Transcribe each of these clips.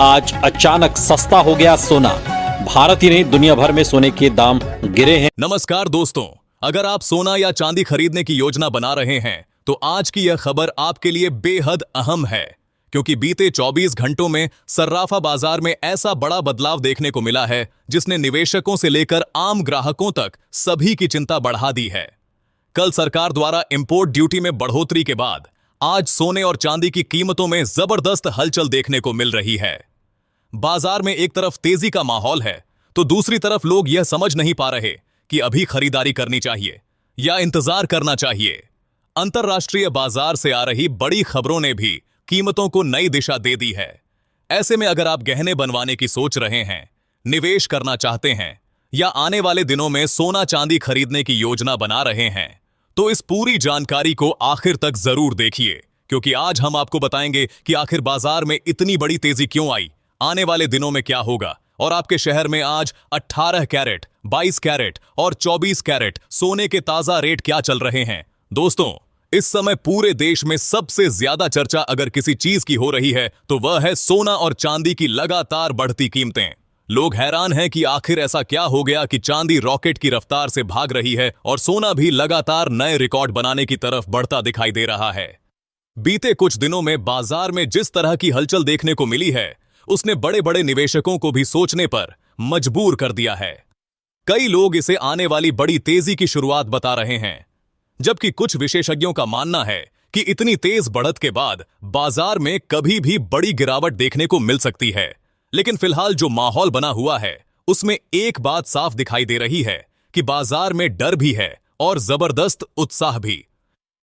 आज अचानक सस्ता हो गया सोना। भारत ही नहीं दुनिया भर में सोने के दाम गिरे हैं। नमस्कार दोस्तों, अगर आप सोना या चांदी खरीदने की योजना बना रहे हैं तो आज की यह खबर आपके लिए बेहद अहम है, क्योंकि बीते 24 घंटों में सर्राफा बाजार में ऐसा बड़ा बदलाव देखने को मिला है जिसने निवेशकों से लेकर आम ग्राहकों तक सभी की चिंता बढ़ा दी है। कल सरकार द्वारा इंपोर्ट ड्यूटी में बढ़ोतरी के बाद आज सोने और चांदी की कीमतों में जबरदस्त हलचल देखने को मिल रही है। बाजार में एक तरफ तेजी का माहौल है तो दूसरी तरफ लोग यह समझ नहीं पा रहे कि अभी खरीदारी करनी चाहिए या इंतजार करना चाहिए। अंतरराष्ट्रीय बाजार से आ रही बड़ी खबरों ने भी कीमतों को नई दिशा दे दी है। ऐसे में अगर आप गहने बनवाने की सोच रहे हैं, निवेश करना चाहते हैं या आने वाले दिनों में सोना चांदी खरीदने की योजना बना रहे हैं तो इस पूरी जानकारी को आखिर तक जरूर देखिए, क्योंकि आज हम आपको बताएंगे कि आखिर बाजार में इतनी बड़ी तेजी क्यों आई, आने वाले दिनों में क्या होगा और आपके शहर में आज 18 कैरेट, 22 कैरेट और 24 कैरेट सोने के ताजा रेट क्या चल रहे हैं। दोस्तों, इस समय पूरे देश में सबसे ज्यादा चर्चा अगर किसी चीज की हो रही है तो वह है सोना और चांदी की लगातार बढ़ती कीमतें। लोग हैरान हैं कि आखिर ऐसा क्या हो गया कि चांदी रॉकेट की रफ्तार से भाग रही है और सोना भी लगातार नए रिकॉर्ड बनाने की तरफ बढ़ता दिखाई दे रहा है। बीते कुछ दिनों में बाजार में जिस तरह की हलचल देखने को मिली है उसने बड़े बड़े निवेशकों को भी सोचने पर मजबूर कर दिया है। कई लोग इसे आने वाली बड़ी तेजी की शुरुआत बता रहे हैं, जबकि कुछ विशेषज्ञों का मानना है कि इतनी तेज बढ़त के बाद बाजार में कभी भी बड़ी गिरावट देखने को मिल सकती है। लेकिन फिलहाल जो माहौल बना हुआ है उसमें एक बात साफ दिखाई दे रही है कि बाजार में डर भी है और जबरदस्त उत्साह भी।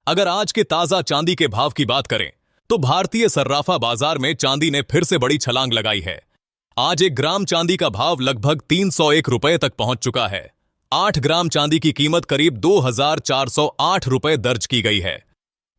अगर आज के ताजा चांदी के भाव की बात करें तो भारतीय सर्राफा बाजार में चांदी ने फिर से बड़ी छलांग लगाई है। आज 1 ग्राम चांदी का भाव लगभग 301 रुपए तक पहुंच चुका है। 8 ग्राम चांदी की कीमत करीब 2408 रुपए दर्ज की गई है।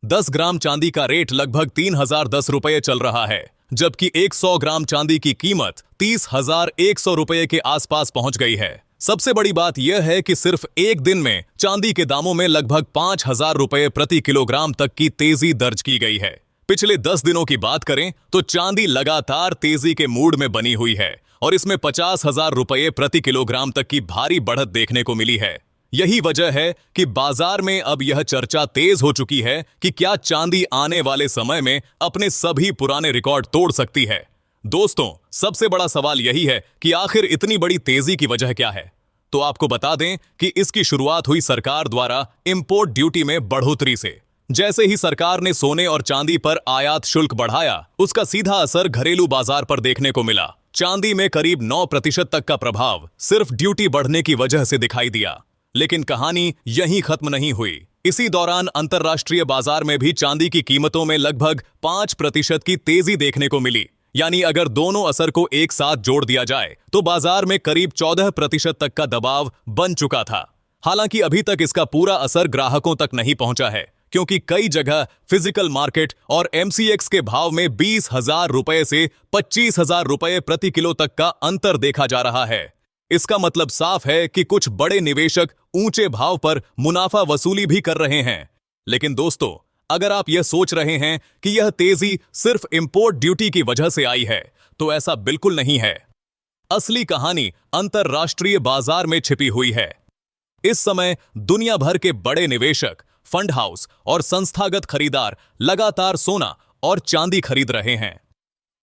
10 ग्राम चांदी का रेट लगभग 3010 रुपए चल रहा है, जबकि 100 ग्राम चांदी की कीमत 30,100 रुपए के आसपास पहुंच गई है। सबसे बड़ी बात यह है कि सिर्फ एक दिन में चांदी के दामों में लगभग 5,000 रुपए प्रति किलोग्राम तक की तेजी दर्ज की गई है। पिछले 10 दिनों की बात करें तो चांदी लगातार तेजी के मूड में बनी हुई है और इसमें 50,000 रुपए प्रति किलोग्राम तक की भारी बढ़त देखने को मिली है। यही वजह है कि बाजार में अब यह चर्चा तेज हो चुकी है कि क्या चांदी आने वाले समय में अपने सभी पुराने रिकॉर्ड तोड़ सकती है। दोस्तों, सबसे बड़ा सवाल यही है कि आखिर इतनी बड़ी तेजी की वजह क्या है। तो आपको बता दें कि इसकी शुरुआत हुई सरकार द्वारा इंपोर्ट ड्यूटी में बढ़ोतरी से। जैसे ही सरकार ने सोने और चांदी पर आयात शुल्क बढ़ाया, उसका सीधा असर घरेलू बाजार पर देखने को मिला। चांदी में करीब 9% तक का प्रभाव सिर्फ ड्यूटी बढ़ने की वजह से दिखाई दिया। लेकिन कहानी यहीं खत्म नहीं हुई। इसी दौरान अंतरराष्ट्रीय बाजार में भी चांदी की कीमतों में लगभग 5% की तेजी देखने को मिली। यानी अगर दोनों असर को एक साथ जोड़ दिया जाए तो बाजार में करीब 14% तक का दबाव बन चुका था। हालांकि अभी तक इसका पूरा असर ग्राहकों तक नहीं पहुंचा है, क्योंकि कई जगह फिजिकल मार्केट और MCX के भाव में 20,000 रुपए से 25,000 रुपए प्रति किलो तक का अंतर देखा जा रहा है। इसका मतलब साफ है कि कुछ बड़े निवेशक ऊंचे भाव पर मुनाफा वसूली भी कर रहे हैं। लेकिन दोस्तों, अगर आप यह सोच रहे हैं कि यह तेजी सिर्फ इंपोर्ट ड्यूटी की वजह से आई है तो ऐसा बिल्कुल नहीं है। असली कहानी अंतरराष्ट्रीय बाजार में छिपी हुई है। इस समय दुनिया भर के बड़े निवेशक, फंड हाउस और संस्थागत खरीदार लगातार सोना और चांदी खरीद रहे हैं।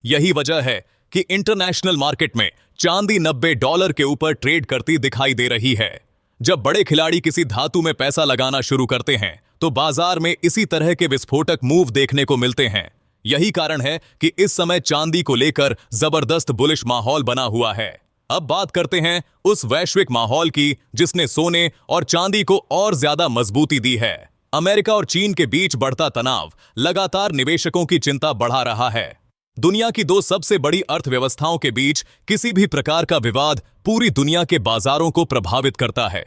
यही वजह है कि इंटरनेशनल मार्केट में चांदी $90 के ऊपर ट्रेड करती दिखाई दे रही है। जब बड़े खिलाड़ी किसी धातु में पैसा लगाना शुरू करते हैं तो बाजार में इसी तरह के विस्फोटक मूव देखने को मिलते हैं। यही कारण है कि इस समय चांदी को लेकर जबरदस्त बुलिश माहौल बना हुआ है। अब बात करते हैं उस वैश्विक माहौल की जिसने सोने और चांदी को और ज्यादा मजबूती दी है। अमेरिका और चीन के बीच बढ़ता तनाव लगातार निवेशकों की चिंता बढ़ा रहा है। दुनिया की 2 सबसे बड़ी अर्थव्यवस्थाओं के बीच किसी भी प्रकार का विवाद पूरी दुनिया के बाजारों को प्रभावित करता है।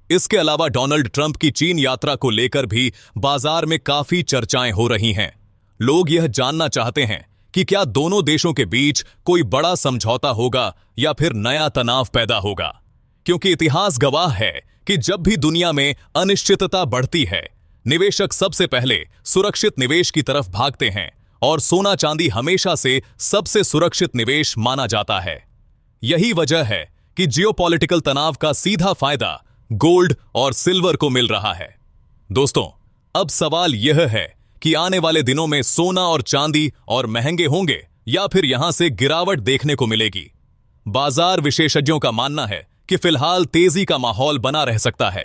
इसके अलावा डोनाल्ड ट्रंप की चीन यात्रा को लेकर भी बाजार में काफी चर्चाएं हो रही हैं। लोग यह जानना चाहते हैं कि क्या दोनों देशों के बीच कोई बड़ा समझौता होगा या फिर नया तनाव पैदा होगा, क्योंकि इतिहास गवाह है कि जब भी दुनिया में अनिश्चितता बढ़ती है, निवेशक सबसे पहले सुरक्षित निवेश की तरफ भागते हैं और सोना चांदी हमेशा से सबसे सुरक्षित निवेश माना जाता है। यही वजह है कि जियोपॉलिटिकल तनाव का सीधा फायदा गोल्ड और सिल्वर को मिल रहा है। दोस्तों, अब सवाल यह है कि आने वाले दिनों में सोना और चांदी और महंगे होंगे या फिर यहां से गिरावट देखने को मिलेगी। बाजार विशेषज्ञों का मानना है कि फिलहाल तेजी का माहौल बना रह सकता है,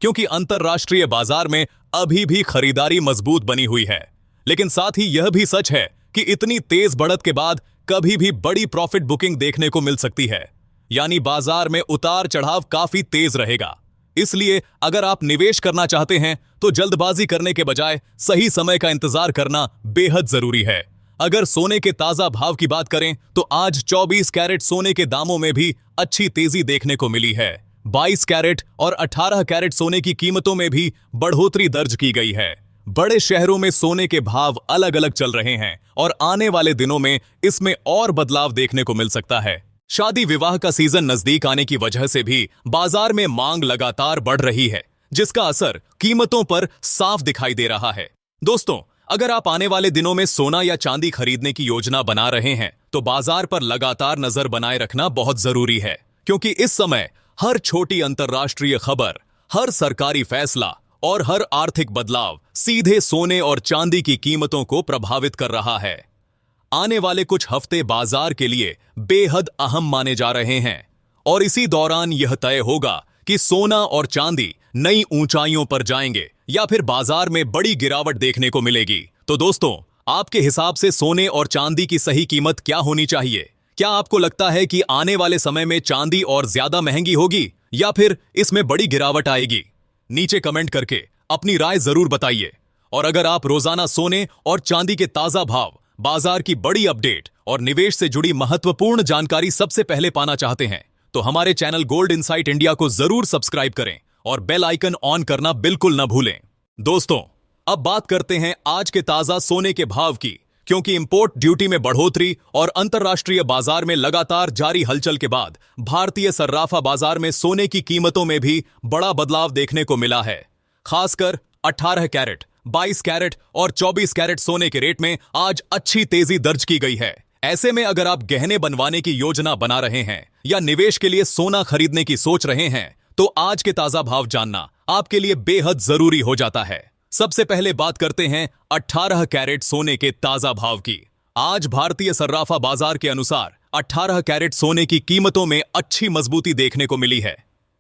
क्योंकि अंतरराष्ट्रीय बाजार में अभी भी खरीदारी मजबूत बनी हुई है। लेकिन साथ ही यह भी सच है कि इतनी तेज बढ़त के बाद कभी भी बड़ी प्रॉफिट बुकिंग देखने को मिल सकती है, यानी बाजार में उतार चढ़ाव काफी तेज रहेगा। इसलिए अगर आप निवेश करना चाहते हैं तो जल्दबाजी करने के बजाय सही समय का इंतजार करना बेहद जरूरी है। अगर सोने के ताजा भाव की बात करें तो आज 24 कैरेट सोने के दामों में भी अच्छी तेजी देखने को मिली है। 22 कैरेट और 18 कैरेट सोने की कीमतों में भी बढ़ोतरी दर्ज की गई है। बड़े शहरों में सोने के भाव अलग अलग चल रहे हैं और आने वाले दिनों में इसमें और बदलाव देखने को मिल सकता है। शादी विवाह का सीजन नजदीक आने की वजह से भी बाजार में मांग लगातार बढ़ रही है, जिसका असर कीमतों पर साफ दिखाई दे रहा है। दोस्तों, अगर आप आने वाले दिनों में सोना या चांदी खरीदने की योजना बना रहे हैं तो बाजार पर लगातार नजर बनाए रखना बहुत जरूरी है, क्योंकि इस समय हर छोटी अंतरराष्ट्रीय खबर, हर सरकारी फैसला और हर आर्थिक बदलाव सीधे सोने और चांदी की कीमतों को प्रभावित कर रहा है। आने वाले कुछ हफ्ते बाजार के लिए बेहद अहम माने जा रहे हैं और इसी दौरान यह तय होगा कि सोना और चांदी नई ऊंचाइयों पर जाएंगे या फिर बाजार में बड़ी गिरावट देखने को मिलेगी। तो दोस्तों, आपके हिसाब से सोने और चांदी की सही कीमत क्या होनी चाहिए? क्या आपको लगता है कि आने वाले समय में चांदी और ज्यादा महंगी होगी या फिर इसमें बड़ी गिरावट आएगी? नीचे कमेंट करके अपनी राय जरूर बताइए। और अगर आप रोजाना सोने और चांदी के ताजा भाव, बाजार की बड़ी अपडेट और निवेश से जुड़ी महत्वपूर्ण जानकारी सबसे पहले पाना चाहते हैं तो हमारे चैनल गोल्ड इनसाइट इंडिया को जरूर सब्सक्राइब करें और बेल आइकन ऑन करना बिल्कुल न भूलें। दोस्तों, अब बात करते हैं आज के ताजा सोने के भाव की, क्योंकि इंपोर्ट ड्यूटी में बढ़ोतरी और अंतरराष्ट्रीय बाजार में लगातार जारी हलचल के बाद भारतीय सर्राफा बाजार में सोने की कीमतों में भी बड़ा बदलाव देखने को मिला है। खासकर 18 कैरेट, 22 कैरेट और 24 कैरेट सोने के रेट में आज अच्छी तेजी दर्ज की गई है। ऐसे में अगर आप गहने बनवाने की योजना बना रहे हैं या निवेश के लिए सोना खरीदने की सोच रहे हैं तो आज के ताजा भाव जानना आपके लिए बेहद जरूरी हो जाता है। सबसे पहले बात करते हैं 18 कैरेट सोने के ताजा भाव की। आज भारतीय सर्राफा बाजार के अनुसार 18 कैरेट सोने की कीमतों में अच्छी मजबूती देखने को मिली है।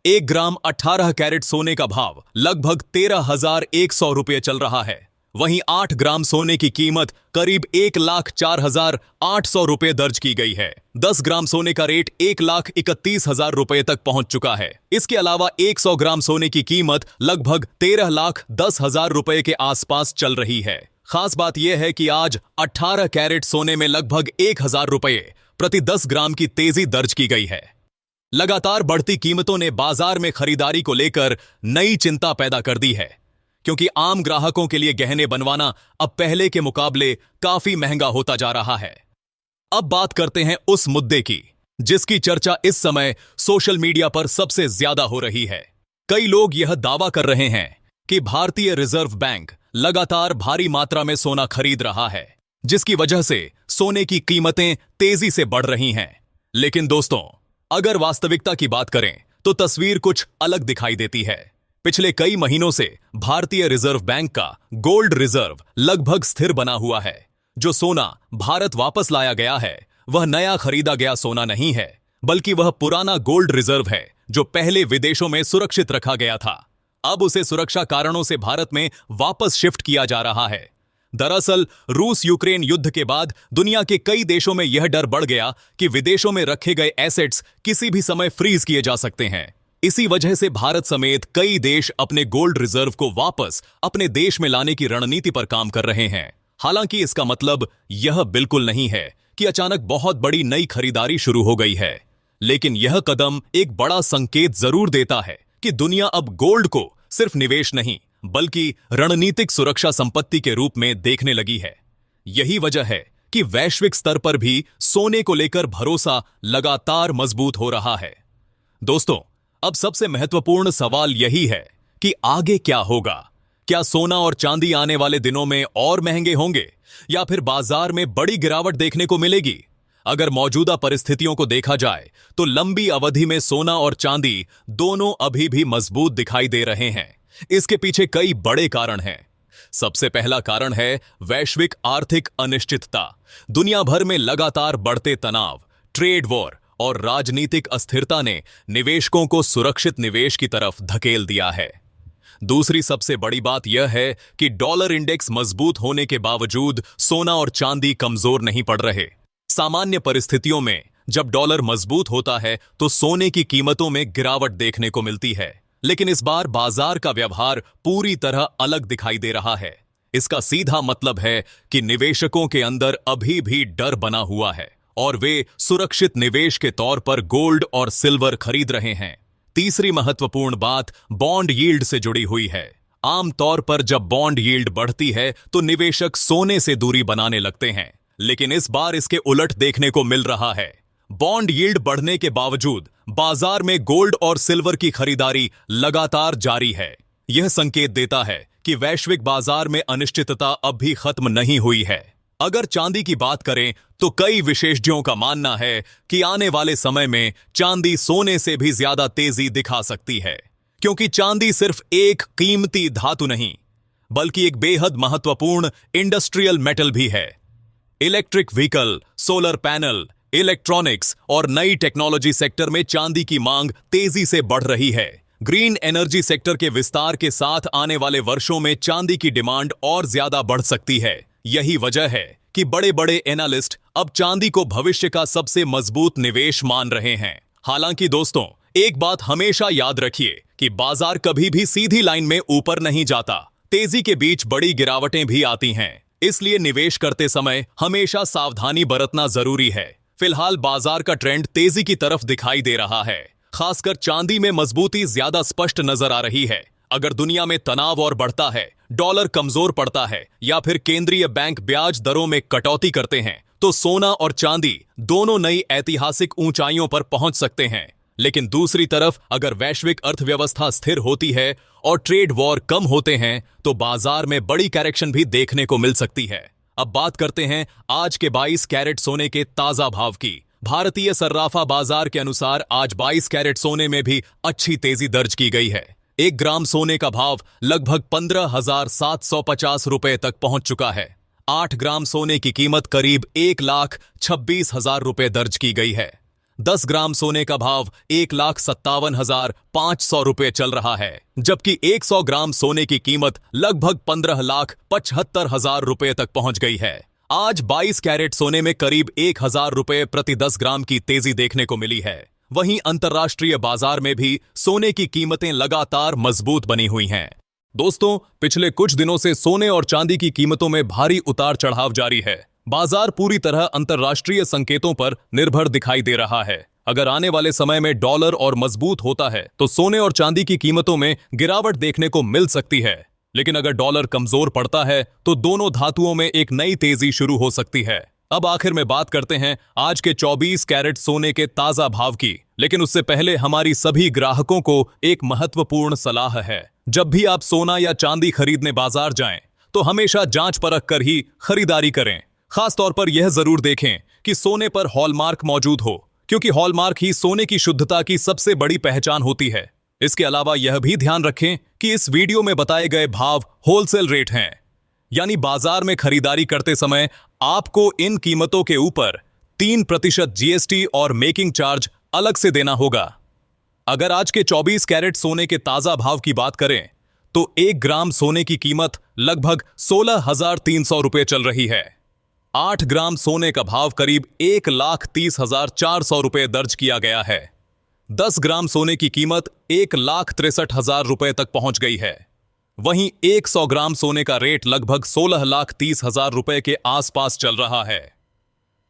1 ग्राम 18 कैरेट सोने का भाव लगभग 13,100 रुपये चल रहा है। वहीं 8 ग्राम सोने की कीमत करीब 1,04,800 रुपये दर्ज की गई है। 10 ग्राम सोने का रेट 1,31,000 रुपये तक पहुंच चुका है। इसके अलावा 100 ग्राम सोने की कीमत लगभग 13,10,000 रुपये के आसपास चल रही है। खास बात यह है कि आज 18 कैरेट सोने में लगभग 1,000 रुपये प्रति 10 ग्राम की तेजी दर्ज की गई है। लगातार बढ़ती कीमतों ने बाजार में खरीदारी को लेकर नई चिंता पैदा कर दी है, क्योंकि आम ग्राहकों के लिए गहने बनवाना अब पहले के मुकाबले काफी महंगा होता जा रहा है। अब बात करते हैं उस मुद्दे की जिसकी चर्चा इस समय सोशल मीडिया पर सबसे ज्यादा हो रही है। कई लोग यह दावा कर रहे हैं कि भारतीय रिजर्व बैंक लगातार भारी मात्रा में सोना खरीद रहा है, जिसकी वजह से सोने की कीमतें तेजी से बढ़ रही हैं। लेकिन दोस्तों, अगर वास्तविकता की बात करें तो तस्वीर कुछ अलग दिखाई देती है। पिछले कई महीनों से भारतीय रिजर्व बैंक का गोल्ड रिजर्व लगभग स्थिर बना हुआ है। जो सोना भारत वापस लाया गया है वह नया खरीदा गया सोना नहीं है, बल्कि वह पुराना गोल्ड रिजर्व है जो पहले विदेशों में सुरक्षित रखा गया था। अब उसे सुरक्षा कारणों से भारत में वापस शिफ्ट किया जा रहा है। दरअसल रूस यूक्रेन युद्ध के बाद दुनिया के कई देशों में यह डर बढ़ गया कि विदेशों में रखे गए एसेट्स किसी भी समय फ्रीज किए जा सकते हैं। इसी वजह से भारत समेत कई देश अपने गोल्ड रिजर्व को वापस अपने देश में लाने की रणनीति पर काम कर रहे हैं। हालांकि इसका मतलब यह बिल्कुल नहीं है कि अचानक बहुत बड़ी नई खरीदारी शुरू हो गई है, लेकिन यह कदम एक बड़ा संकेत जरूर देता है कि दुनिया अब गोल्ड को सिर्फ निवेश नहीं बल्कि रणनीतिक सुरक्षा संपत्ति के रूप में देखने लगी है। यही वजह है कि वैश्विक स्तर पर भी सोने को लेकर भरोसा लगातार मजबूत हो रहा है। दोस्तों, अब सबसे महत्वपूर्ण सवाल यही है कि आगे क्या होगा। क्या सोना और चांदी आने वाले दिनों में और महंगे होंगे या फिर बाजार में बड़ी गिरावट देखने को मिलेगी? अगर मौजूदा परिस्थितियों को देखा जाए तो लंबी अवधि में सोना और चांदी दोनों अभी भी मजबूत दिखाई दे रहे हैं। इसके पीछे कई बड़े कारण हैं। सबसे पहला कारण है वैश्विक आर्थिक अनिश्चितता। दुनिया भर में लगातार बढ़ते तनाव, ट्रेड वॉर और राजनीतिक अस्थिरता ने निवेशकों को सुरक्षित निवेश की तरफ धकेल दिया है। दूसरी सबसे बड़ी बात यह है कि डॉलर इंडेक्स मजबूत होने के बावजूद सोना और चांदी कमजोर नहीं पड़ रहे। सामान्य परिस्थितियों में जब डॉलर मजबूत होता है तो सोने की कीमतों में गिरावट देखने को मिलती है, लेकिन इस बार बाजार का व्यवहार पूरी तरह अलग दिखाई दे रहा है। इसका सीधा मतलब है कि निवेशकों के अंदर अभी भी डर बना हुआ है और वे सुरक्षित निवेश के तौर पर गोल्ड और सिल्वर खरीद रहे हैं। तीसरी महत्वपूर्ण बात बॉन्ड यील्ड से जुड़ी हुई है। आमतौर पर जब बॉन्ड यील्ड बढ़ती है तो निवेशक सोने से दूरी बनाने लगते हैं, लेकिन इस बार इसके उलट देखने को मिल रहा है। बॉन्ड यील्ड बढ़ने के बावजूद बाजार में गोल्ड और सिल्वर की खरीदारी लगातार जारी है। यह संकेत देता है कि वैश्विक बाजार में अनिश्चितता अब भी खत्म नहीं हुई है। अगर चांदी की बात करें तो कई विशेषज्ञों का मानना है कि आने वाले समय में चांदी सोने से भी ज्यादा तेजी दिखा सकती है, क्योंकि चांदी सिर्फ एक कीमती धातु नहीं बल्कि एक बेहद महत्वपूर्ण इंडस्ट्रियल मेटल भी है। Electric vehicle, solar panel, electronics और नई टेक्नोलॉजी सेक्टर में चांदी की मांग तेजी से बढ़ रही है। ग्रीन एनर्जी सेक्टर के विस्तार के साथ आने वाले वर्षों में चांदी की डिमांड और ज्यादा बढ़ सकती है। यही वजह है कि बड़े बड़े एनालिस्ट अब चांदी को भविष्य का सबसे मजबूत निवेश मान रहे हैं। हालांकि दोस्तों, एक बात हमेशा याद रखिए कि बाजार कभी भी सीधी लाइन में ऊपर नहीं जाता। तेजी के बीच बड़ी गिरावटें भी आती हैं, इसलिए निवेश करते समय हमेशा सावधानी बरतना जरूरी है। फिलहाल बाजार का ट्रेंड तेजी की तरफ दिखाई दे रहा है। खासकर चांदी में मजबूती ज्यादा स्पष्ट नजर आ रही है। अगर दुनिया में तनाव और बढ़ता है, डॉलर कमजोर पड़ता है या फिर केंद्रीय बैंक ब्याज दरों में कटौती करते हैं तो सोना और चांदी दोनों नई ऐतिहासिक ऊंचाइयों पर पहुंच सकते हैं। लेकिन दूसरी तरफ अगर वैश्विक अर्थव्यवस्था स्थिर होती है और ट्रेड वॉर कम होते हैं तो बाजार में बड़ी करेक्शन भी देखने को मिल सकती है। अब बात करते हैं आज के 22 कैरेट सोने के ताजा भाव की। भारतीय सर्राफा बाजार के अनुसार आज 22 कैरेट सोने में भी अच्छी तेजी दर्ज की गई है। 1 ग्राम सोने का भाव लगभग 15,750 रुपए तक पहुंच चुका है। 8 ग्राम सोने की कीमत करीब 1,26,000 रुपए दर्ज की गई है। 10 ग्राम सोने का भाव 1,57,500 रुपए चल रहा है, जबकि 100 ग्राम सोने की कीमत लगभग 15,75,000 रुपए तक पहुंच गई है। आज 22 कैरेट सोने में करीब 1,000 रुपए प्रति 10 ग्राम की तेजी देखने को मिली है। वहीं अंतर्राष्ट्रीय बाजार में भी सोने की कीमतें लगातार मजबूत बनी हुई हैं। दोस्तों, पिछले कुछ दिनों से सोने और चांदी की कीमतों में भारी उतार चढ़ाव जारी है। बाजार पूरी तरह अंतर्राष्ट्रीय संकेतों पर निर्भर दिखाई दे रहा है। अगर आने वाले समय में डॉलर और मजबूत होता है तो सोने और चांदी की कीमतों में गिरावट देखने को मिल सकती है, लेकिन अगर डॉलर कमजोर पड़ता है तो दोनों धातुओं में एक नई तेजी शुरू हो सकती है। अब आखिर में बात करते हैं आज के 24 कैरेट सोने के ताजा भाव की, लेकिन उससे पहले हमारी सभी ग्राहकों को एक महत्वपूर्ण सलाह है। जब भी आप सोना या चांदी खरीदने बाजार जाएं तो हमेशा जांच परख कर ही खरीदारी करें। खासतौर पर यह जरूर देखें कि सोने पर हॉलमार्क मौजूद हो, क्योंकि हॉलमार्क ही सोने की शुद्धता की सबसे बड़ी पहचान होती है। इसके अलावा यह भी ध्यान रखें कि इस वीडियो में बताए गए भाव होलसेल रेट हैं, यानी बाजार में खरीदारी करते समय आपको इन कीमतों के ऊपर 3% जीएसटी और मेकिंग चार्ज अलग से देना होगा। अगर आज के 24 कैरेट सोने के ताजा भाव की बात करें तो 1 ग्राम सोने की कीमत लगभग 16,300 रुपए चल रही है। 8 ग्राम सोने का भाव करीब 1,30,400 रुपए दर्ज किया गया है। 10 ग्राम सोने की कीमत 1,63,000 रुपए तक पहुंच गई है। वहीं 100 ग्राम सोने का रेट लगभग 16,30,000 रुपए के आसपास चल रहा है।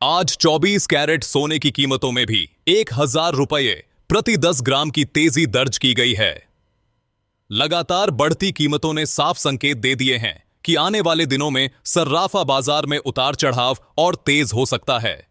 आज 24 कैरेट सोने की कीमतों में भी 1,000 रुपए प्रति 10 ग्राम की तेजी दर्ज की गई है। लगातार बढ़ती कीमतों ने साफ संकेत दे दिए हैं कि आने वाले दिनों में सर्राफा बाजार में उतार चढ़ाव और तेज हो सकता है।